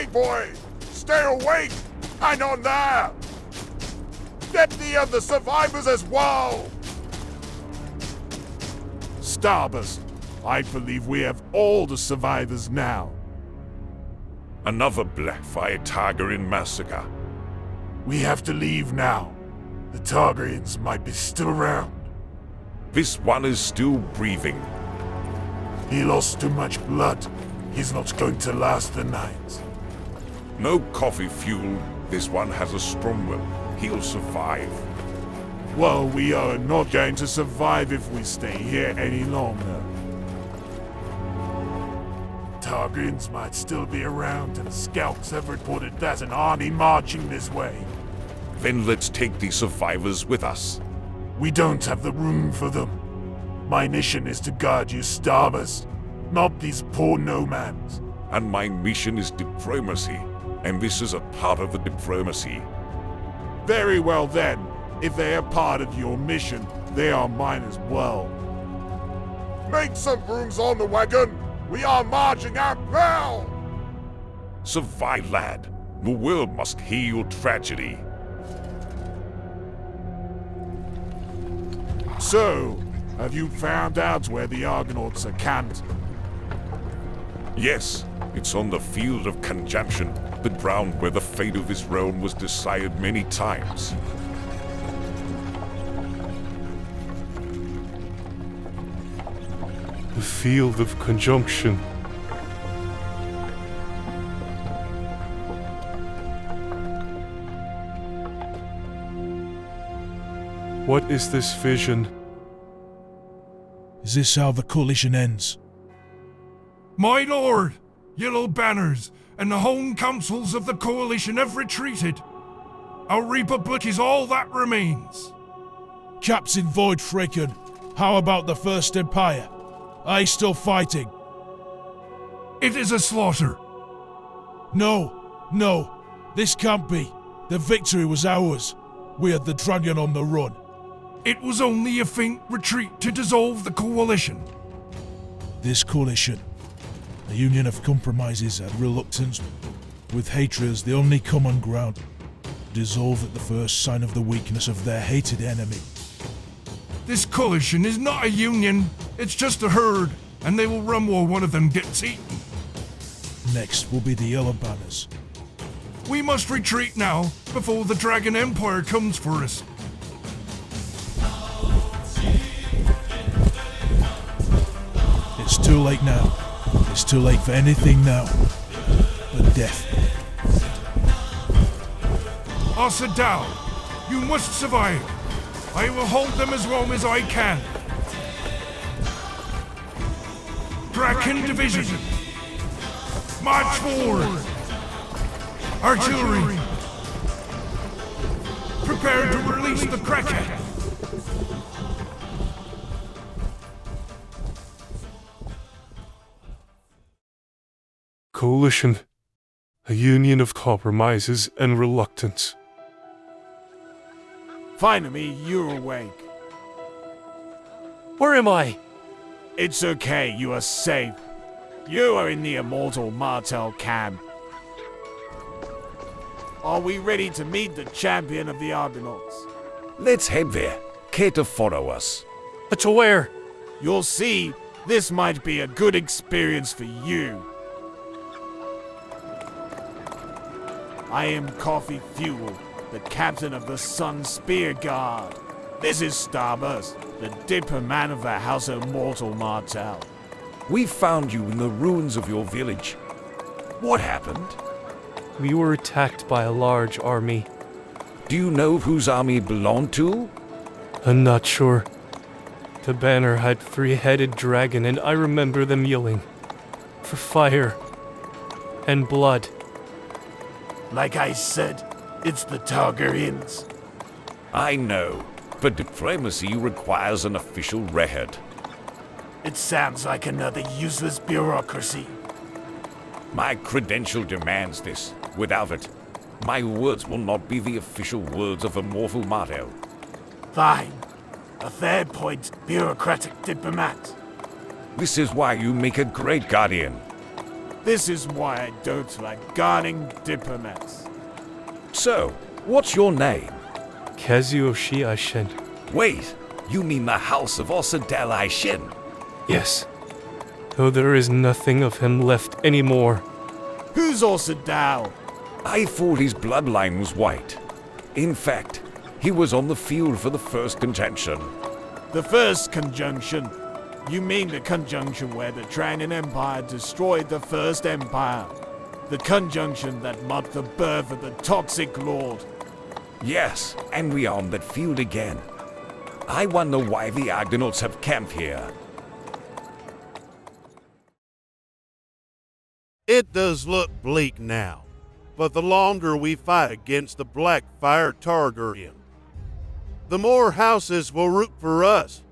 Hey boy! Stay awake! Hang on there! Get the other survivors as well! Starburst, I believe we have all the survivors now. Another Blackfire Targaryen massacre. We have to leave now. The Targaryens might be still around. This one is still breathing. He lost too much blood. He's not going to last the night. No coffee fuel. This one has a strong will. He'll survive. Well, we are not going to survive if we stay here any longer. Targaryens might still be around, and scouts have reported there's an army marching this way. Then let's take these survivors with us. We don't have the room for them. My mission is to guard you, Starburst, not these poor nomads. And my mission is diplomacy, and this is a part of the diplomacy. Very well then. If they are part of your mission, they are mine as well. Make some rooms on the wagon! We are marching out now! Survive, lad. The world must hear your tragedy. So, have you found out where the Argonauts are camped? Yes, it's on the field of conjunction, the ground where the fate of this realm was decided many times. The field of conjunction. What is this vision? Is this how the coalition ends? My lord, yellow banners and the home councils of the coalition have retreated. Our republic is all that remains. Captain Voidfraken, how about the First Empire? Are you still fighting? It is a slaughter. No, this can't be. The victory was ours. We had the dragon on the run. It was only a faint retreat to dissolve the coalition. This coalition, a union of compromises and reluctance, with hatred as the only common ground, dissolve at the first sign of the weakness of their hated enemy. This coalition is not a union, it's just a herd, and they will run while one of them gets eaten. Next will be the Yellow Banners. We must retreat now, before the Dragon Empire comes for us. It's too late now. It's too late for anything now but death. Asadal, you must survive. I will hold them as long as I can. Draken Division, march forward. Artillery, prepare to release the Kraken. Coalition. A union of compromises and reluctance. Finally, you're awake. Where am I? It's okay, you are safe. You are in the immortal Martel camp. Are we ready to meet the champion of the Argonauts? Let's head there. Care to follow us? But to where? You'll see, this might be a good experience for you. I am Coffee Fuel, the captain of the Sun Spear Guard. This is Starburst, the diplomat of the House of Mortal Martel. We found you in the ruins of your village. What happened? We were attacked by a large army. Do you know whose army it belonged to? I'm not sure. The banner had three-headed dragon, and I remember them yelling for fire and blood. Like I said, it's the Targaryens. I know, but diplomacy requires an official record. It sounds like another useless bureaucracy. My credential demands this. Without it, my words will not be the official words of Immortal Martel. Fine. A fair point, bureaucratic diplomat. This is why you make a great guardian. This is why I don't like guarding diplomats. So, what's your name? Kazuyoshi Aishin. Wait, you mean the House of Osadal Aishin? Yes. Though there is nothing of him left anymore. Who's Osadal? I thought his bloodline was white. In fact, he was on the field for the first conjunction. The first conjunction? You mean the conjunction where the Tranin Empire destroyed the First Empire? The conjunction that marked the birth of the Toxic Lord? Yes, and we are on that field again. I wonder why the Argonauts have camped here. It does look bleak now, but the longer we fight against the Blackfire Targaryen, the more houses will root for us.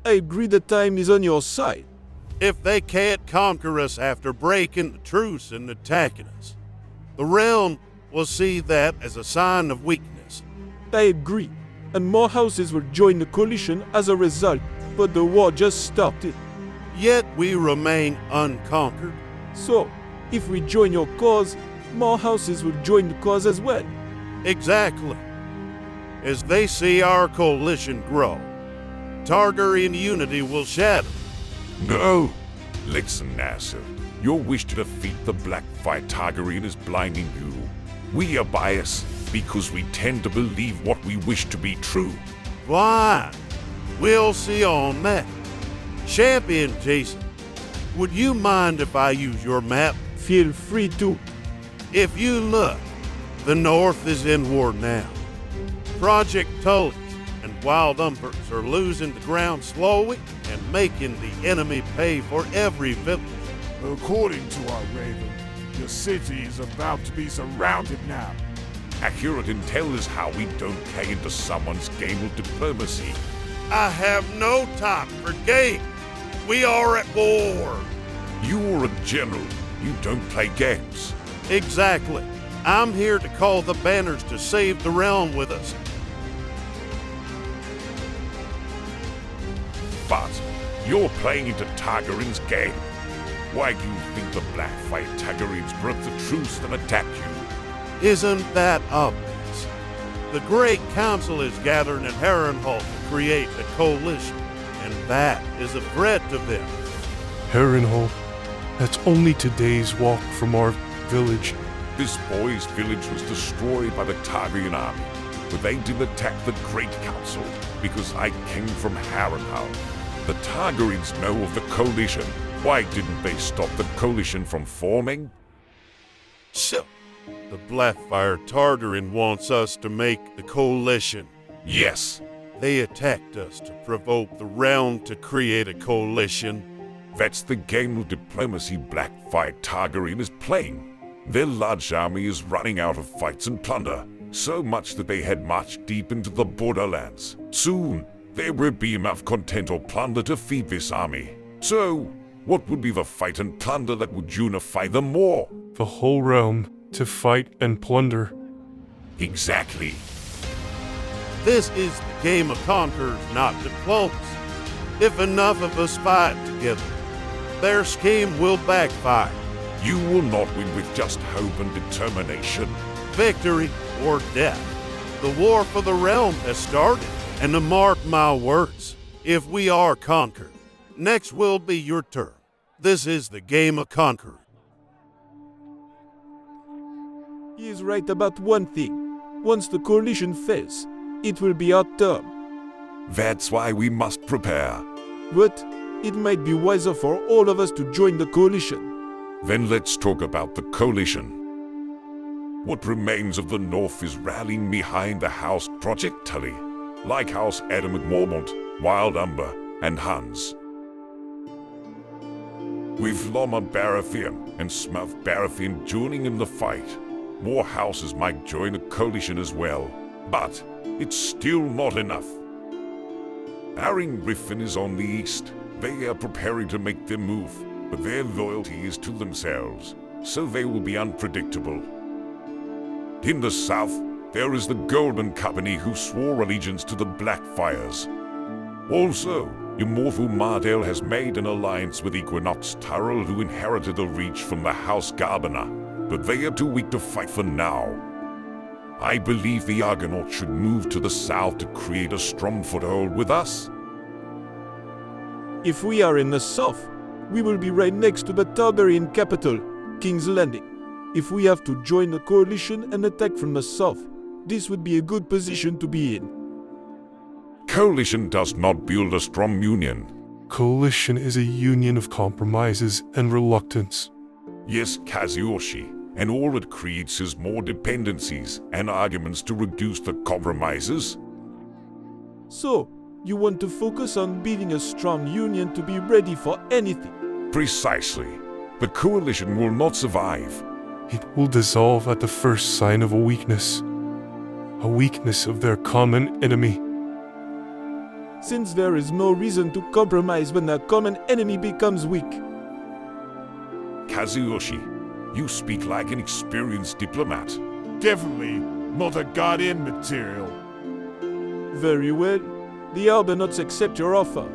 I agree the time is on your side. If they can't conquer us after breaking the truce and attacking us, the realm will see that as a sign of weakness. I agree, and more houses will join the coalition as a result, but the war just started. Yet we remain unconquered. So, if we join your cause, more houses will join the cause as well. Exactly. As they see our coalition grow, Targaryen unity will shatter. No! Listen, Nasser. Your wish to defeat the Blackfire Targaryen is blinding you. We are biased because we tend to believe what we wish to be true. Fine. We'll see on that. Champion Jason, would you mind if I use your map? Feel free to. If you look, the North is in war now. Project Tully and Wild Umbers are losing the ground slowly and making the enemy pay for every village. According to our Raven, your city is about to be surrounded now. Accurate intel is how we don't play into someone's game of diplomacy. I have no time for games. We are at war. You're a general. You don't play games. Exactly. I'm here to call the banners to save the realm with us. But you're playing into Targaryen's game. Why do you think the Blackfire Targaryens broke the truce and attacked you? Isn't that obvious? The Great Council is gathering at Harrenhal to create a coalition, and that is a threat to them. Harrenhal, that's only today's walk from our village. This boy's village was destroyed by the Targaryen army, but they didn't attack the Great Council because I came from Harrenhal. The Targaryens know of the coalition. Why didn't they stop the coalition from forming? So, the Blackfire Targaryen wants us to make the coalition. Yes. They attacked us to provoke the realm to create a coalition. That's the game of diplomacy Blackfire Targaryen is playing. Their large army is running out of fights and plunder, so much that they had marched deep into the borderlands. Soon, there will be enough content or plunder to feed this army. So, what would be the fight and plunder that would unify them more? The whole realm to fight and plunder. Exactly. This is the game of conquerors, not diplomacy. If enough of us fight together, their scheme will backfire. You will not win with just hope and determination. Victory or death. The war for the realm has started, and to mark my words, if we are conquered, next will be your turn. This is the game of conquerors. He is right about one thing. Once the coalition fails, it will be our turn. That's why we must prepare. But it might be wiser for all of us to join the coalition. Then let's talk about the coalition. What remains of the North is rallying behind the House Project Tully, like House Adam and Mormont, Wild Umber, and Hans. With Loma Baratheon and Smuff Baratheon joining in the fight, more houses might join the coalition as well, but it's still not enough. Arryn Griffin is on the east. They are preparing to make their move, but their loyalty is to themselves, so they will be unpredictable. In the south, there is the Golden Company who swore allegiance to the Blackfires. Also, Immortal Mardel has made an alliance with Equinox Tyrell, who inherited the Reach from the House Garbana, but they are too weak to fight for now. I believe the Argonauts should move to the south to create a strong foothold with us. If we are in the south, we will be right next to the Tarbarian capital, King's Landing. If we have to join the coalition and attack from the south, this would be a good position to be in. Coalition does not build a strong union. Coalition is a union of compromises and reluctance. Yes, Kazuyoshi, and all it creates is more dependencies and arguments to reduce the compromises. So, you want to focus on building a strong union to be ready for anything. Precisely. The coalition will not survive. It will dissolve at the first sign of a weakness of their common enemy. Since there is no reason to compromise when a common enemy becomes weak. Kazuyoshi, you speak like an experienced diplomat. Definitely not a Guardian material. Very well. The Argonauts accept your offer.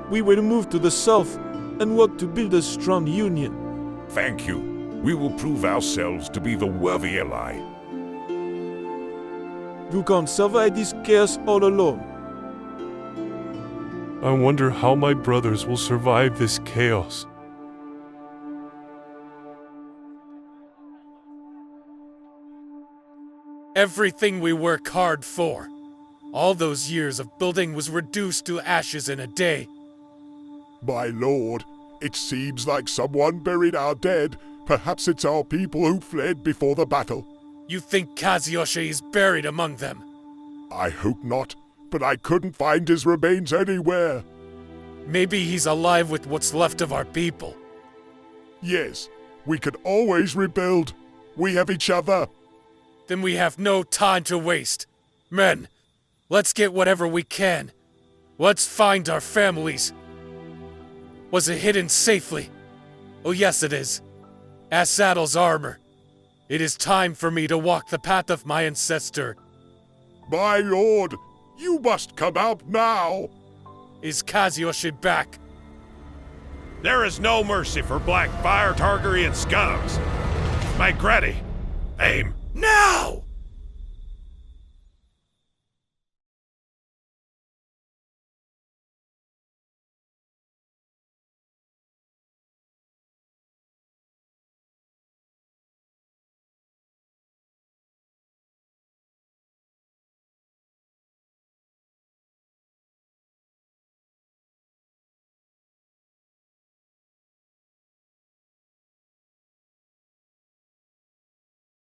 We will move to the south and work to build a strong union. Thank you. We will prove ourselves to be the worthy ally. You can't survive this chaos all alone. I wonder how my brothers will survive this chaos. Everything we work hard for. All those years of building was reduced to ashes in a day. My lord, it seems like someone buried our dead. Perhaps it's our people who fled before the battle. You think Kazuyoshi is buried among them? I hope not, but I couldn't find his remains anywhere. Maybe he's alive with what's left of our people. Yes, we can always rebuild. We have each other. Then we have no time to waste. Men, let's get whatever we can. Let's find our families. Was it hidden safely? Oh yes it is. As Saddle's armor. It is time for me to walk the path of my ancestor. My lord, you must come out now. Is Kazuyoshi back? There is no mercy for Black Fire Targaryen scums. Make ready. Aim now!